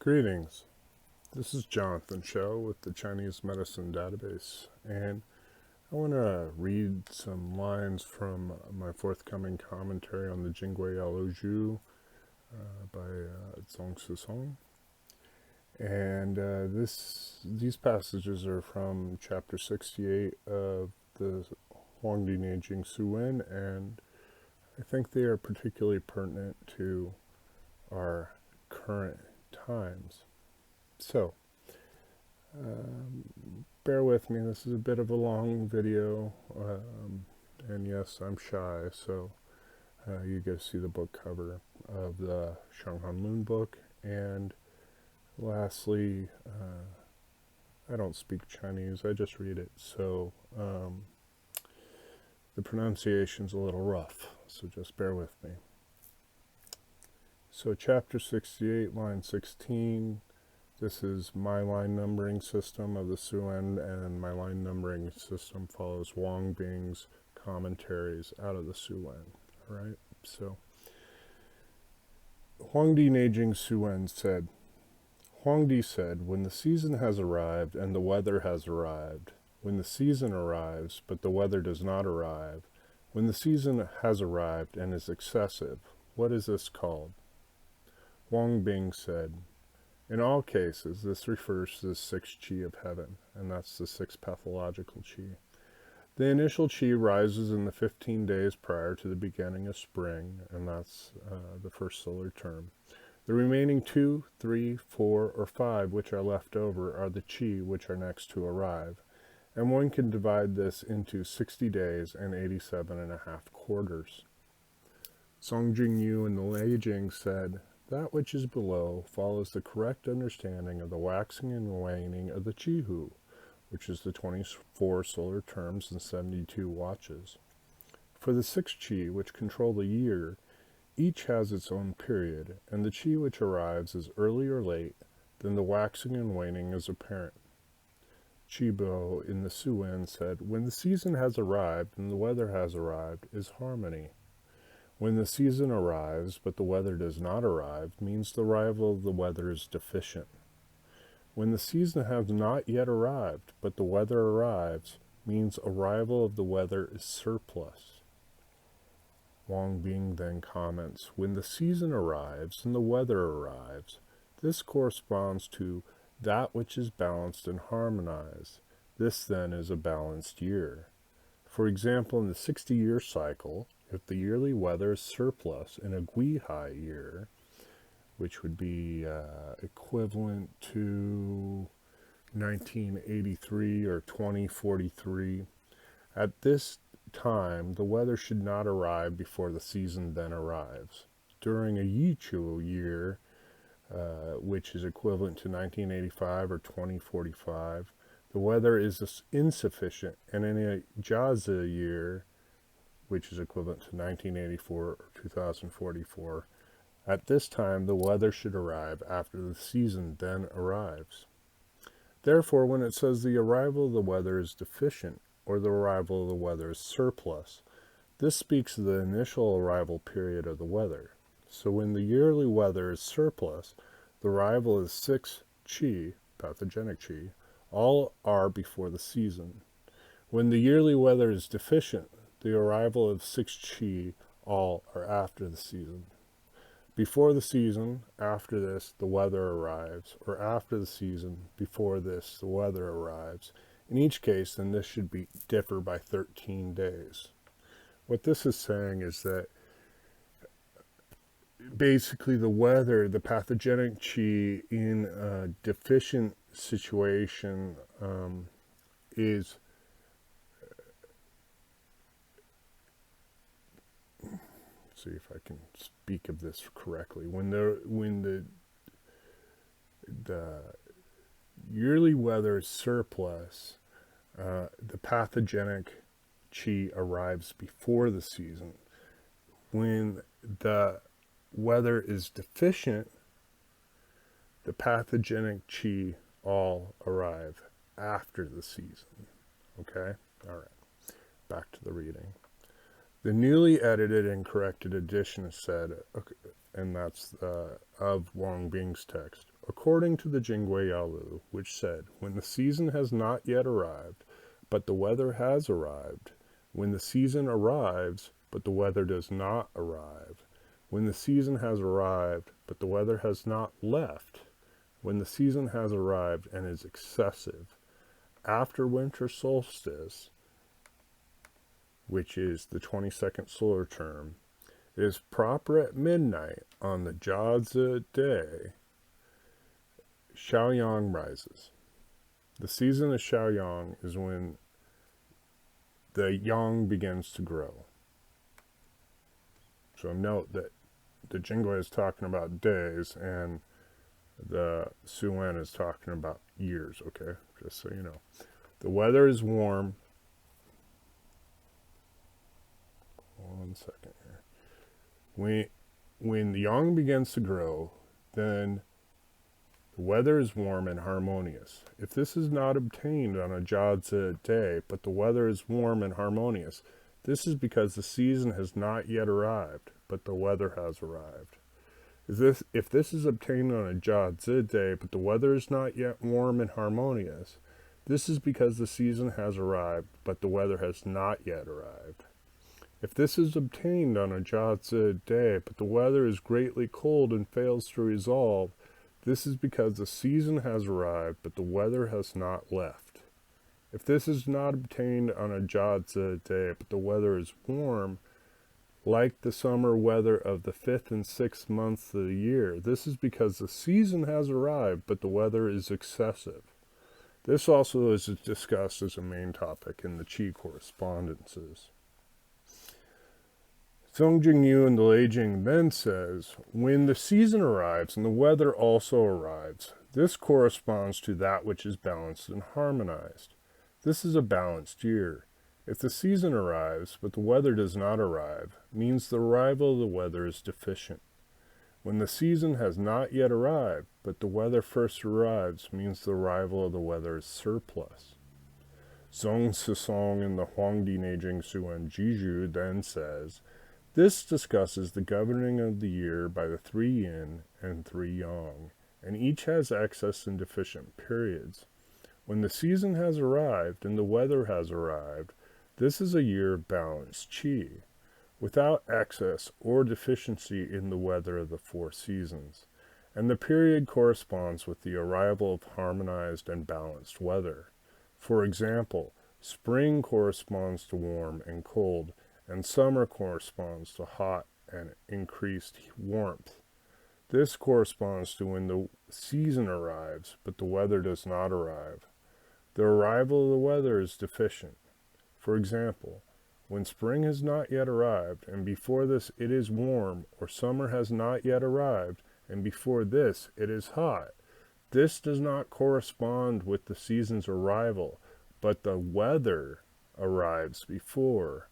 Greetings. This is Jonathan Shou with the Chinese Medicine Database, and I want to read some lines from my forthcoming commentary on the Jingui Yaolu by Zhang Zhicong. And these passages are from chapter 68 of the Huangdi Neijing Su Wen, and I think they are particularly pertinent to our current times. So, bear with me, this is a bit of a long video, and yes, I'm shy, so you get to see the book cover of the Shanghan Moon book, and lastly, I don't speak Chinese, I just read it, so the pronunciation's a little rough, so just bear with me. So chapter 68, line 16, this is my line numbering system of the Su Wen, and my line numbering system follows Wang Bing's commentaries out of the Su Wen. Alright, so Huangdi Neijing Su Wen said, Huangdi said, when the season has arrived and the weather has arrived, when the season arrives but the weather does not arrive, when the season has arrived and is excessive, what is this called? Wang Bing said, in all cases, this refers to the sixth qi of heaven, and that's the sixth pathological qi. The initial qi rises in the 15 days prior to the beginning of spring, and that's the first solar term. The remaining 2, 3, 4, or 5 which are left over are the qi which are next to arrive, and one can divide this into 60 days and 87.5 quarters. Song Jingyu in the Leijing said, that which is below follows the correct understanding of the waxing and waning of the Chihu, which is the 24 solar terms and 72 watches. For the 6 Qi, which control the year, each has its own period, and the Qi which arrives is early or late, then the waxing and waning is apparent. Chibo in the Su Wen said, when the season has arrived and the weather has arrived is harmony. When the season arrives, but the weather does not arrive, means the arrival of the weather is deficient. When the season has not yet arrived, but the weather arrives, means arrival of the weather is surplus. Wang Bing then comments, when the season arrives and the weather arrives, this corresponds to that which is balanced and harmonized. This then is a balanced year. For example, in the 60-year cycle, if the yearly weather is surplus in a Guihai year, which would be equivalent to 1983 or 2043, at this time the weather should not arrive before the season then arrives. During a Yichu year, which is equivalent to 1985 or 2045, the weather is insufficient, and in a Jiazi year, which is equivalent to 1984 or 2044, at this time the weather should arrive after the season then arrives. Therefore, when it says the arrival of the weather is deficient, or the arrival of the weather is surplus, this speaks of the initial arrival period of the weather. So when the yearly weather is surplus, the arrival of 6 qi, pathogenic qi, all are before the season. When the yearly weather is deficient, the arrival of 6 qi, all are after the season. Before the season, after this, the weather arrives, or after the season, before this, the weather arrives. In each case, then this should differ by 13 days. What this is saying is that basically the weather, the pathogenic qi in a deficient situation is see if I can speak of this correctly. When the yearly weather is surplus, the pathogenic qi arrives before the season. When the weather is deficient, the pathogenic qi all arrive after the season. Okay? All right. Back to the reading. The newly edited and corrected edition said, okay, and that's of Wang Bing's text, according to the Jingui Yalu, which said, when the season has not yet arrived, but the weather has arrived, when the season arrives, but the weather does not arrive, when the season has arrived, but the weather has not left, when the season has arrived and is excessive, after winter solstice, which is the 22nd solar term, it is proper at midnight on the Jiazi day, Xiaoyang rises. The season of Xiaoyang is when the yang begins to grow. So note that the Jingui is talking about days and the Su Wen is talking about years, okay? Just so you know. The weather is warm. One second here. When the yang begins to grow, then the weather is warm and harmonious. If this is not obtained on a Jiazi day, but the weather is warm and harmonious, this is because the season has not yet arrived, but the weather has arrived. If this is obtained on a Jiazi day, but the weather is not yet warm and harmonious, this is because the season has arrived, but the weather has not yet arrived. If this is obtained on a Jiazi day, but the weather is greatly cold and fails to resolve, this is because the season has arrived, but the weather has not left. If this is not obtained on a Jiazi day, but the weather is warm, like the summer weather of the 5th and 6th months of the year, this is because the season has arrived, but the weather is excessive. This also is discussed as a main topic in the Qi correspondences. Zhang Jingyu in the Leijing then says, when the season arrives and the weather also arrives, this corresponds to that which is balanced and harmonized. This is a balanced year. If the season arrives, but the weather does not arrive, means the arrival of the weather is deficient. When the season has not yet arrived, but the weather first arrives, means the arrival of the weather is surplus. Zhang Zicong in the Huangdi Neijing Suan Jiju then says, this discusses the governing of the year by the 3 yin and 3 yang, and each has excess and deficient periods. When the season has arrived and the weather has arrived, this is a year of balanced qi, without excess or deficiency in the weather of the 4 seasons, and the period corresponds with the arrival of harmonized and balanced weather. For example, spring corresponds to warm and cold, and summer corresponds to hot and increased warmth. This corresponds to when the season arrives, but the weather does not arrive. The arrival of the weather is deficient. For example, when spring has not yet arrived, and before this it is warm, or summer has not yet arrived, and before this it is hot, this does not correspond with the season's arrival, but the weather arrives before.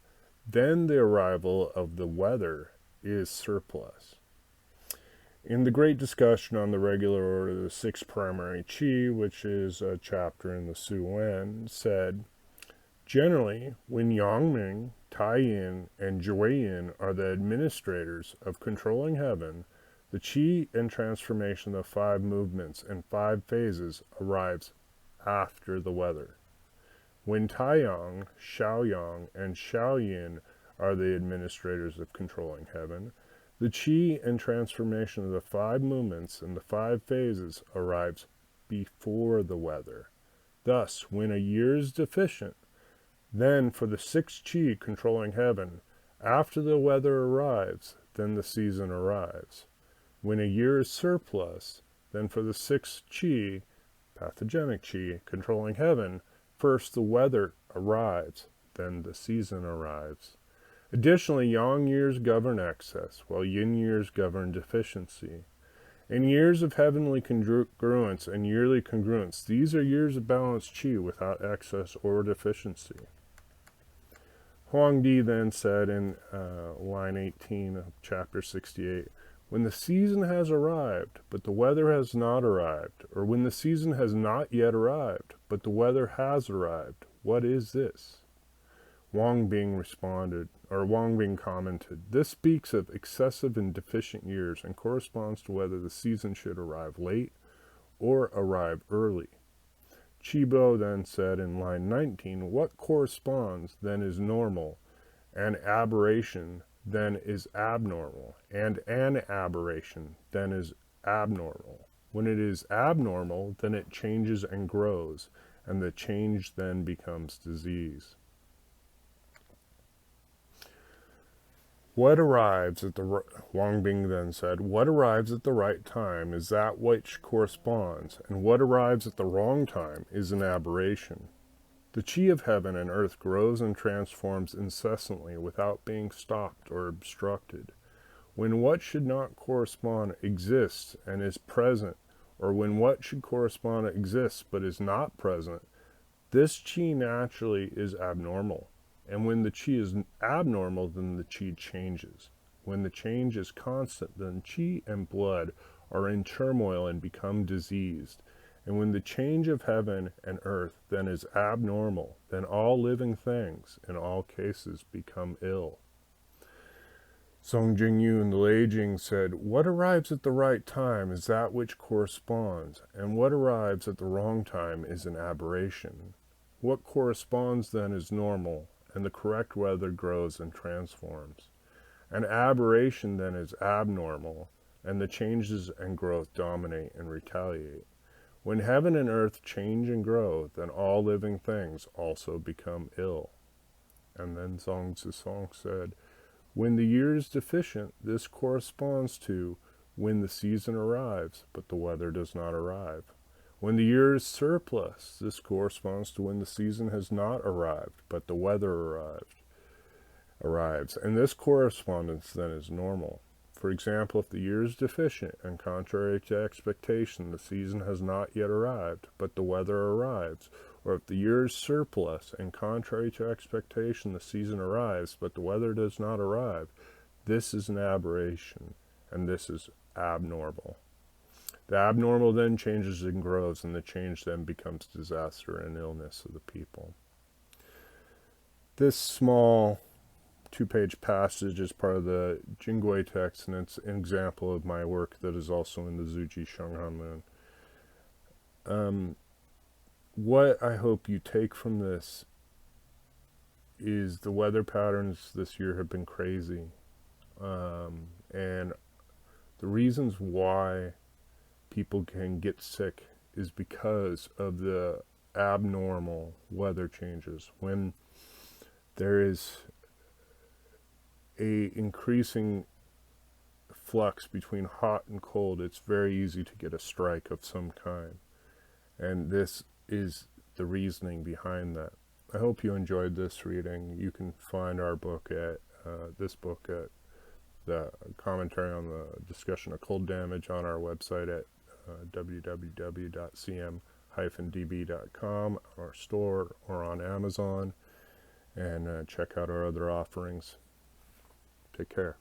Then the arrival of the weather is surplus. In the great discussion on the regular order of the 6 primary qi, which is a chapter in the Su Wen, said, generally, when Yangming, Taiyin, and Jueyin are the administrators of controlling heaven, the qi and transformation of 5 movements and 5 phases arrives after the weather. When Taiyang, Xiaoyang, and Xiaoyin are the administrators of controlling heaven, the qi and transformation of the 5 movements and the 5 phases arrives before the weather. Thus, when a year is deficient, then for the 6 qi controlling heaven, after the weather arrives, then the season arrives. When a year is surplus, then for the 6 qi, pathogenic qi, controlling heaven, first the weather arrives, then the season arrives. Additionally, yang years govern excess, while yin years govern deficiency. In years of heavenly congruence and yearly congruence, these are years of balanced qi without excess or deficiency. Huangdi then said in line 18 of chapter 68, when the season has arrived, but the weather has not arrived, or when the season has not yet arrived, but the weather has arrived, what is this? Wang Bing commented, this speaks of excessive and deficient years and corresponds to whether the season should arrive late or arrive early. Chibo then said in line 19, what corresponds then is normal, and aberration then is abnormal, and an aberration then is abnormal. When it is abnormal, then it changes and grows, and the change then becomes disease. What arrives at the Wang Bing then said, what arrives at the right time is that which corresponds, and what arrives at the wrong time is an aberration. The chi of heaven and earth grows and transforms incessantly without being stopped or obstructed. When what should not correspond exists and is present, or when what should correspond exists but is not present, this chi naturally is abnormal. And when the chi is abnormal, then the chi changes. When the change is constant, then chi and blood are in turmoil and become diseased. And when the change of heaven and earth then is abnormal, then all living things, in all cases, become ill. Song Jingyu and the Lei Jing said, what arrives at the right time is that which corresponds, and what arrives at the wrong time is an aberration. What corresponds then is normal, and the correct weather grows and transforms. An aberration then is abnormal, and the changes and growth dominate and retaliate. When heaven and earth change and grow, then all living things also become ill. And then Zhang Zhicong said, when the year is deficient, this corresponds to when the season arrives, but the weather does not arrive. When the year is surplus, this corresponds to when the season has not arrived, but the weather arrives. And this correspondence then is normal. For example, if the year is deficient and contrary to expectation, the season has not yet arrived, but the weather arrives. Or if the year is surplus and contrary to expectation, the season arrives, but the weather does not arrive, this is an aberration, and this is abnormal. The abnormal then changes and grows, and the change then becomes disaster and illness of the people. This small 2-page passage is part of the Jingui text, and it's an example of my work that is also in the Zuji Shenghan Lun. What I hope you take from this is the weather patterns this year have been crazy. And the reasons why people can get sick is because of the abnormal weather changes. When there is a increasing flux between hot and cold, it's very easy to get a strike of some kind. And this is the reasoning behind that. I hope you enjoyed this reading. You can find our book at this book at the commentary on the discussion of cold damage on our website at www.cm-db.com, our store, or on Amazon, and check out our other offerings. Take care.